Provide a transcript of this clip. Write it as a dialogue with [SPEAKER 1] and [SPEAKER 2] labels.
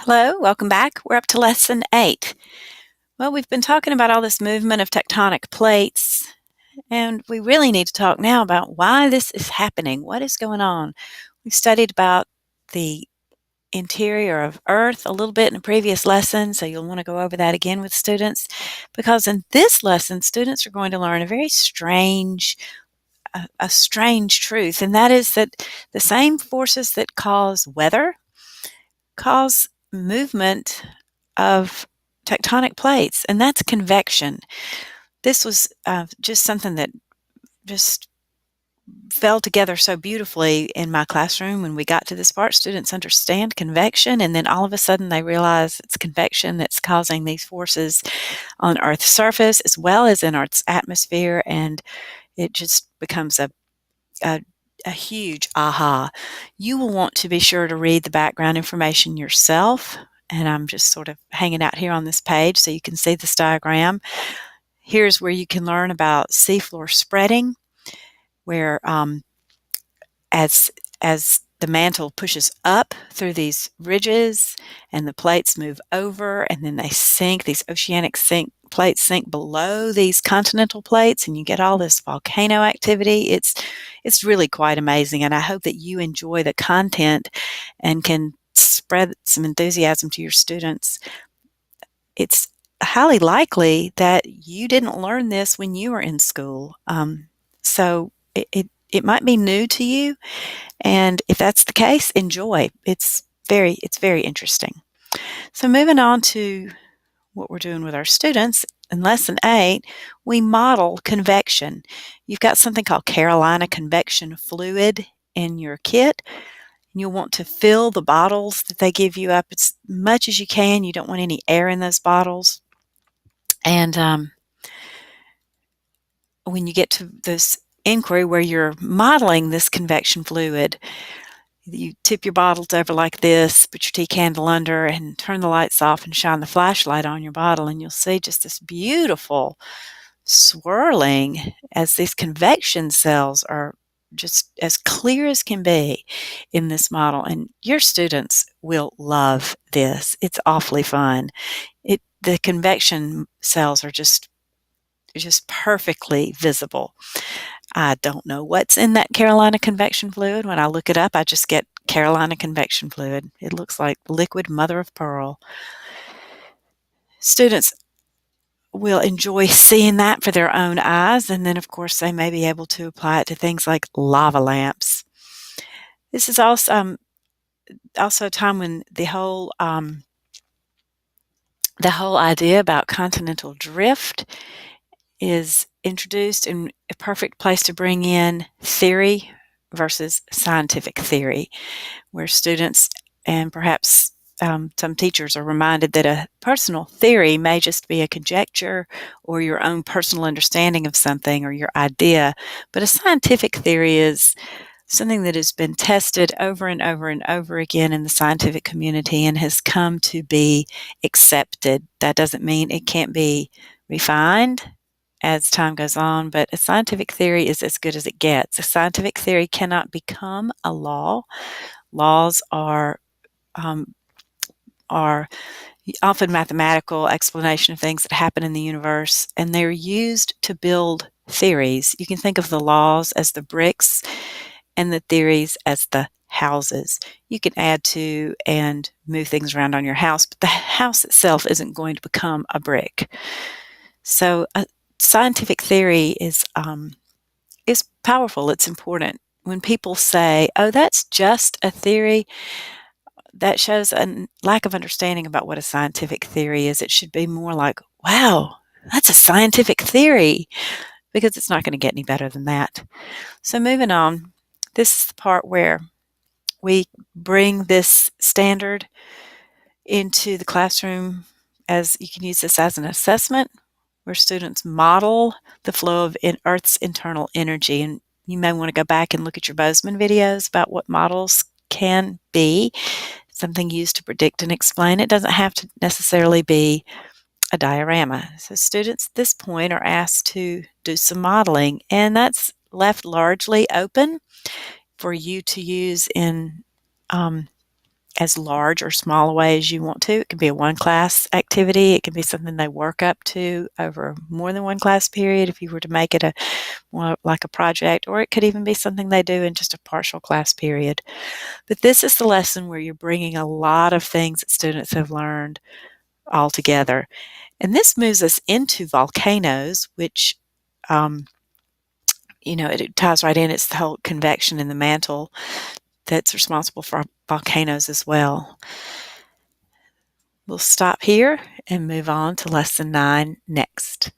[SPEAKER 1] Hello, welcome back. We're up to Lesson 8. Well, we've been talking about all this movement of tectonic plates, and we really need to talk now about why this is happening. What is going on? We've studied about the interior of Earth a little bit in a previous lesson, so you'll want to go over that again with students, because in this lesson, students are going to learn a strange truth, and that is that the same forces that cause weather cause movement of tectonic plates, and that's convection. This was just something that just fell together so beautifully in my classroom when we got to this part. Students understand convection, and then all of a sudden they realize it's convection that's causing these forces on Earth's surface as well as in Earth's atmosphere, and it just becomes a a huge aha. You will want to be sure to read the background information yourself, and I'm just sort of hanging out here on this page so you can see this diagram. Here's where you can learn about seafloor spreading, where as as the mantle pushes up through these ridges and the plates move over and then they sink, these oceanic plates sink below these continental plates, and you get all this volcano activity. It's really quite amazing, and I hope that you enjoy the content and can spread some enthusiasm to your students. It's highly likely that you didn't learn this when you were in school, so it might be new to you, and if that's the case, enjoy. It's very interesting. So moving on to what we're doing with our students, in Lesson 8, we model convection. You've got something called Carolina convection fluid in your kit. You'll want to fill the bottles that they give you up as much as you can. You don't want any air in those bottles. And when you get to this inquiry where you're modeling this convection fluid, you tip your bottles over like this, put your tea candle under, and turn the lights off and shine the flashlight on your bottle, and you'll see just this beautiful swirling as these convection cells are just as clear as can be in this model. And your students will love this. It's awfully fun. The convection cells are just perfectly visible. I don't know what's in that Carolina convection fluid. When I look it up, I just get Carolina convection fluid. It looks like liquid mother of pearl. Students will enjoy seeing that for their own eyes, and then, of course, they may be able to apply it to things like lava lamps. This is also a time when the whole idea about continental drift is introduced, and a perfect place to bring in theory versus scientific theory, where students and perhaps some teachers are reminded that a personal theory may just be a conjecture or your own personal understanding of something or your idea, but a scientific theory is something that has been tested over and over and over again in the scientific community and has come to be accepted. That doesn't mean it can't be refined as time goes on, but a scientific theory is as good as it gets. A scientific theory cannot become a law. Laws are often mathematical explanation of things that happen in the universe, and they're used to build theories. You can think of the laws as the bricks and the theories as the houses. You can add to and move things around on your house, but the house itself isn't going to become a brick. So a scientific theory is powerful. It's important. When people say, "Oh, that's just a theory," that shows a lack of understanding about what a scientific theory is. It should be more like, "Wow, that's a scientific theory," because it's not going to get any better than that. So moving on, this is the part where we bring this standard into the classroom, as you can use this as an assessment where students model the flow of Earth's internal energy. And you may want to go back and look at your Bozeman videos about what models can be, something used to predict and explain. It doesn't have to necessarily be a diorama. So students at this point are asked to do some modeling, and that's left largely open for you to use in as large or small a way as you want to. It can be a one-class activity. It can be something they work up to over more than one class period if you were to make it a more like a project, or it could even be something they do in just a partial class period. But this is the lesson where you're bringing a lot of things that students have learned all together. And this moves us into volcanoes, which it ties right in. It's the whole convection in the mantle that's responsible for volcanoes as well. We'll stop here and move on to lesson 9 next.